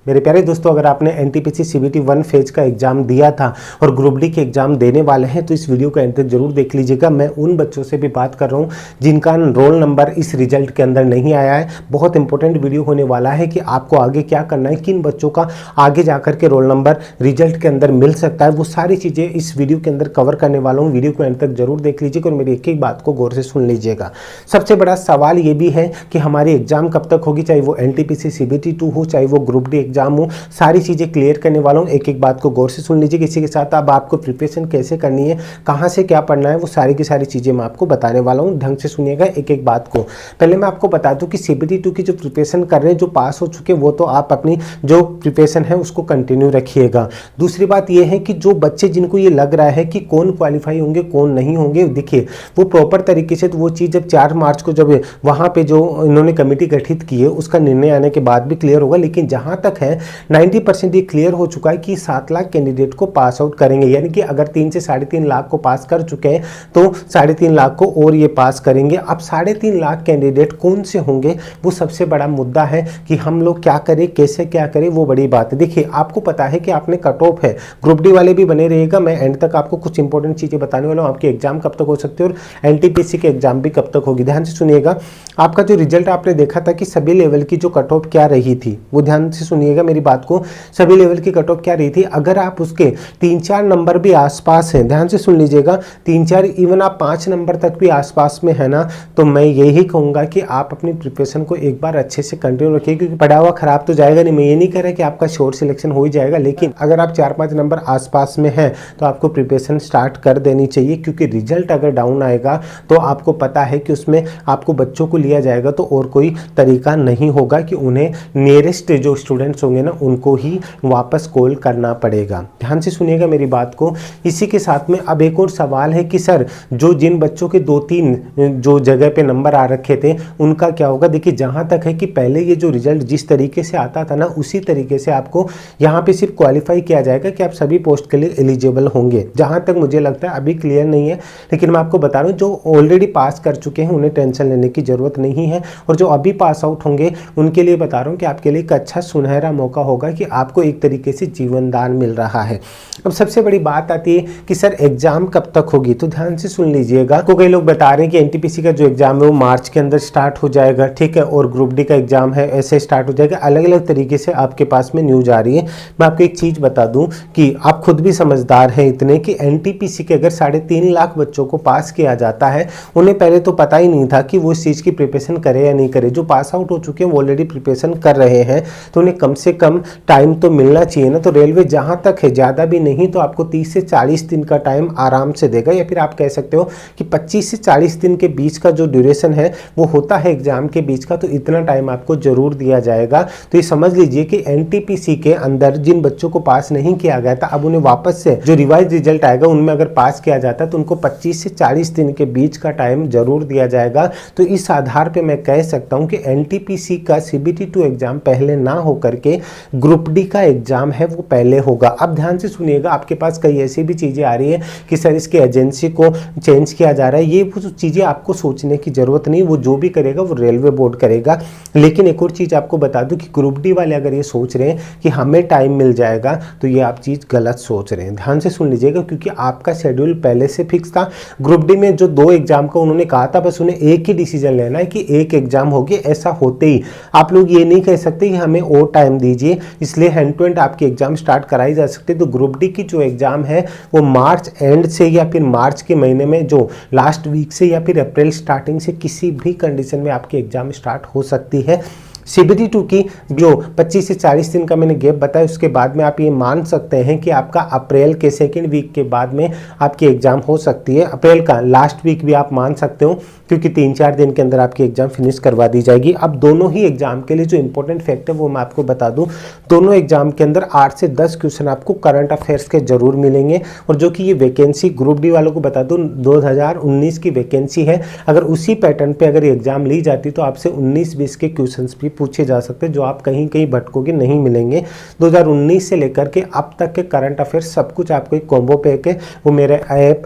मेरे प्यारे दोस्तों, अगर आपने एनटीपीसी सीबीटी 1 फेज का एग्जाम दिया था और ग्रुप डी के एग्जाम देने वाले हैं तो इस वीडियो को एंड तक जरूर देख लीजिएगा। मैं उन बच्चों से भी बात कर रहा हूं जिनका रोल नंबर इस रिजल्ट के अंदर नहीं आया है। बहुत इंपॉर्टेंट वीडियो होने वाला है कि आपको आगे क्या करना है, किन बच्चों का आगे जाकर के रोल नंबर रिजल्ट के अंदर मिल सकता है, वो सारी चीज़ें इस वीडियो के अंदर कवर करने वाला हूँ। वीडियो को एंड तक जरूर देख लीजिएगा और मेरी एक एक बात को गौर से सुन लीजिएगा। सबसे बड़ा सवाल ये भी है कि हमारी एग्जाम कब तक होगी, चाहे वो एनटीपीसी सीबीटी 2 हो, चाहे वो ग्रुप डी एग्जाम हो। सारी चीज़ें क्लियर करने वाला हूँ, एक एक बात को गौर से सुन लीजिए। इसी के साथ अब आपको प्रिपरेशन कैसे करनी है, कहाँ से क्या पढ़ना है, वो सारी की सारी चीज़ें मैं आपको बताने वाला हूँ। ढंग से सुनिएगा एक एक बात को। पहले मैं आपको बता दूँ कि सीबीटी 2 की जो प्रिपरेशन कर रहे हैं, जो पास हो चुके हैं, वो तो आप अपनी जो प्रिपरेशन है उसको कंटिन्यू रखिएगा। दूसरी बात ये है कि जो बच्चे जिनको ये लग रहा है कि कौन क्वालिफाई होंगे कौन नहीं होंगे, देखिए वो प्रॉपर तरीके से तो वो चीज़ जब 4 मार्च को जब वहाँ पे जो इन्होंने कमेटी गठित की है उसका निर्णय आने के बाद भी क्लियर होगा। लेकिन जहाँ तक है 90% ये क्लियर हो चुका है कि 7 लाख कैंडिडेट को पास आउट करेंगे। यानी कि अगर 3 से 3.5 लाख को पास कर चुके हैं तो 3.5 लाख को और ये पास करेंगे। अब 3.5 लाख कैंडिडेट कौन से होंगे वो सबसे बड़ा मुद्दा है कि हम लोग क्या करें, कैसे क्या करें, वो बड़ी बात है। देखिए आपको पता है कि आपने कट ऑफ है, ग्रुप डी वाले भी बने रहेगा। मैं एंड तक आपको कुछ इंपॉर्टेंट चीज़ें बताने वाला हूँ, आपके एग्जाम कब तक हो सकते हैं और एनटीपीसी के एग्जाम भी कब तक होगी। ध्यान से सुनिएगा। आपका जो रिजल्ट आपने देखा था कि सभी लेवल की जो कट ऑफ क्या रही थी, वो ध्यान से सुनिएगा मेरी बात को। सभी लेवल की कट ऑफ क्या रही थी, अगर आप उसके 3-4 नंबर भी आसपास हैं, ध्यान से सुन लीजिएगा, 3-4 इवन आप 5 नंबर तक भी आसपास में है ना, तो मैं यही कहूँगा कि आप अपनी प्रिपरेशन को एक बार अच्छे से कंटिन्यू रखिए, क्योंकि पढ़ा हुआ खराब तो जाएगा नहीं। मैं ये नहीं कह रहा कि आपका श्योर सिलेक्शन हो ही जाएगा, लेकिन अगर आप 4-5 नंबर आसपास में हैं तो आपको प्रिपरेशन स्टार्ट कर देनी चाहिए। क्योंकि रिजल्ट अगर डाउन आएगा तो आपको पता है कि उसमें आपको बच्चों को लिया जाएगा तो और कोई तरीका नहीं होगा कि उन्हें नियरेस्ट जो स्टूडेंट्स होंगे ना उनको ही वापस कॉल करना पड़ेगा। ध्यान से सुनिएगा मेरी बात को। इसी के साथ में अब एक और सवाल है कि सर जो जिन बच्चों के 2-3 जो जगह पे नंबर आ रखे थे उनका क्या होगा। देखिए जहां तक है कि पहले ये जो रिजल्ट जिस तरीके से आता था ना उसी तरीके से आपको यहाँ पे सिर्फ क्वालिफाई किया जाएगा कि आप सभी पोस्ट के लिए एलिजिबल होंगे। जहां तक मुझे लगता है अभी क्लियर नहीं है, लेकिन मैं आपको बता रहा हूँ जो ऑलरेडी पास कर चुके हैं उन्हें टेंशन लेने की जरूरत नहीं है, और जो अभी पास आउट होंगे उनके लिए बता रहा हूँ कि आपके लिए एक अच्छा सुनहरा मौका होगा कि आपको एक तरीके से जीवन दान मिल रहा है। अब सबसे बड़ी बात आती है कि सर एग्जाम कब तक होगी, तो ध्यान से सुन लीजिएगा। तो कई लोग बता रहे हैं कि एनटीपीसी का जो एग्जाम है वो मार्च के अंदर स्टार्ट हो जाएगा, ठीक है, और ग्रुप डी का एग्जाम है ऐसे स्टार्ट हो जाएगा। अलग अलग तरीके से आपके पास में न्यूज आ रही है। मैं आपको एक चीज बता दूं कि आप खुद भी समझदार हैं इतने कि एनटीपीसी के अगर 3.5 लाख बच्चों को पास किया जाता है, उन्हें पहले तो पता ही नहीं था कि वो इस चीज की प्रिपरेशन करे या नहीं करे। जो पास आउट हो चुके हैं वो ऑलरेडी प्रिपरेशन कर रहे हैं, तो उन्हें कम से कम टाइम तो मिलना चाहिए ना। तो रेलवे जहां तक है ज़्यादा भी नहीं तो आपको 30 से 40 दिन का टाइम आराम से देगा, या फिर आप कह सकते हो कि 25 से 40 दिन के बीच का जो ड्यूरेशन है वो होता है एग्जाम के बीच का, तो इतना टाइम आपको जरूर दिया जाएगा। तो ये समझ लीजिए कि एनटीपीसी के अंदर जिन बच्चों को पास नहीं किया गया था अब उन्हें वापस से जो रिवाइज रिजल्ट आएगा उनमें अगर पास किया जाता है तो उनको 25 से 40 दिन के बीच का टाइम जरूर दिया जाएगा। तो इस आधार पर मैं कह सकता हूँ कि एनटीपीसी का सीबीटी 2 एग्जाम पहले ना होकर के ग्रुप डी का एग्जाम है वो पहले होगा। अब ध्यान से सुनिएगा, आपके पास कई ऐसी भी चीजें आ रही है कि सर इसके एजेंसी को चेंज किया जा रहा है, ये वो चीजें आपको सोचने की जरूरत नहीं। वो जो भी करेगा वो रेलवे बोर्ड करेगा। लेकिन एक और चीज आपको बता दूं कि ग्रुप डी वाले अगर ये सोच रहे हैं कि हमें टाइम मिल जाएगा तो ये आप चीज गलत सोच रहे हैं। ध्यान से सुन लीजिएगा, क्योंकि आपका शेड्यूल पहले से फिक्स था। ग्रुप डी में जो 2 एग्जाम का उन्होंने कहा था बस उन्हें एक ही डिसीजन लेना है कि एक एग्जाम होगी। ऐसा होते ही आप लोग ये नहीं कह सकते कि हमें और टाइम दीजिए, इसलिए हैंड टू हैंड आपके एग्जाम स्टार्ट कराई जा सकते। तो ग्रुप डी की जो एग्जाम है वो मार्च एंड से या फिर मार्च के महीने में जो लास्ट वीक से या फिर अप्रैल स्टार्टिंग से किसी भी कंडीशन में आपके एग्जाम स्टार्ट हो सकती है। सीबीटी 2 की जो 25 से 40 दिन का मैंने गैप बताया उसके बाद में आप ये मान सकते हैं कि आपका अप्रैल के 2nd वीक के बाद में आपकी एग्जाम हो सकती है। अप्रैल का लास्ट वीक भी आप मान सकते हो, क्योंकि 3-4 दिन के अंदर आपकी एग्जाम फिनिश करवा दी जाएगी। अब दोनों ही एग्जाम के लिए जो इंपॉर्टेंट फैक्ट है वो मैं आपको बता दूं, दोनों एग्जाम के अंदर 8 से 10 क्वेश्चन आपको करंट अफेयर्स के जरूर मिलेंगे। और जो कि ये वैकेंसी ग्रुप डी वालों को बता दूं 2019 की वैकेंसी है। अगर उसी पैटर्न पे अगर एग्जाम ली जाती तो आपसे 19-20 के क्वेश्चन भी पूछे जा सकते हैं, जो आप कहीं कहीं भटकोगे नहीं मिलेंगे। 2019 से लेकर के अब तक के करंट अफेयर्स सब कुछ आपको एक कॉम्बो पैक है, वो मेरे ऐप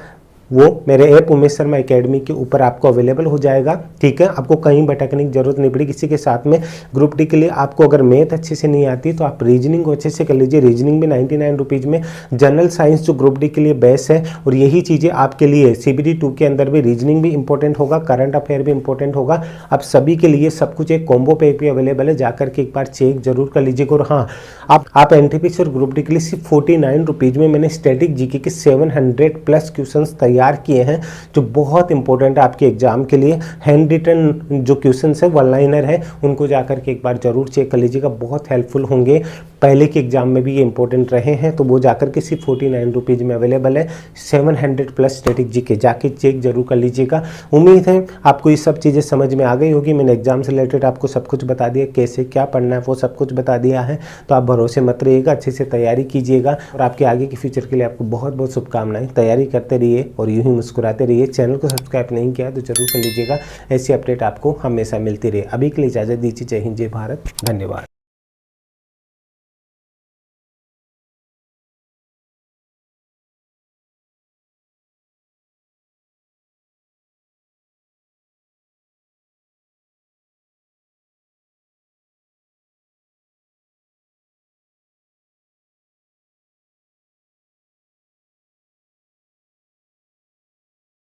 वो मेरे ऐप उमेश शर्मा एकेडमी के ऊपर आपको अवेलेबल हो जाएगा। ठीक है, आपको कहीं भटकने की जरूरत नहीं पड़ेगी। इसी के साथ में ग्रुप डी के लिए आपको अगर मैथ अच्छे से नहीं आती तो आप रीजनिंग को अच्छे से कर लीजिए। रीजनिंग भी 99 रुपीज़ में, जनरल साइंस जो ग्रुप डी के लिए बेस्ट है, और यही चीज़ें आपके लिए CBT 2 के अंदर भी रीजनिंग भी इंपॉर्टेंट होगा, करंट अफेयर भी इंपॉर्टेंट होगा। आप सभी के लिए सब कुछ एक कॉम्बो पैक भी अवेलेबल है, जाकर के एक बार चेक जरूर कर लीजिएगा। और हाँ, आप NTPC और ग्रुप डी के लिए सिर्फ 49 रुपीज़ में मैंने स्टैटिक जीके के 700+ क्वेश्चंस तैयार किए हैं, जो बहुत इंपॉर्टेंट है आपके एग्जाम के लिए। हैंड रिटन जो क्वेश्चंस है, वन लाइनर है, उनको जाकर के एक बार जरूर चेक कर लीजिएगा, बहुत हेल्पफुल होंगे। पहले के एग्जाम में भी ये इंपॉर्टेंट रहे हैं, तो वो जाकर के सिर्फ 49 रुपीज़ में अवेलेबल है। 700+ स्टैटिक जीके, जाके चेक जरूर कर लीजिएगा। उम्मीद है आपको ये सब चीज़ें समझ में आ गई होगी। मैंने एग्जाम से रिलेटेड आपको सब कुछ बता दिया, कैसे क्या पढ़ना है वो सब कुछ बता दिया है। तो आप भरोसे मत रहिएगा, अच्छे से तैयारी कीजिएगा, और आपके आगे के फ्यूचर के लिए आपको बहुत बहुत शुभकामनाएं। तैयारी करते रहिए और यूं ही मुस्कुराते रहिए। चैनल को सब्सक्राइब नहीं किया तो जरूर कर लीजिएगा, ऐसी अपडेट आपको हमेशा मिलती रहे। अभी के लिए इजाज़त दीजिए। जय हिंद, जय भारत, धन्यवाद।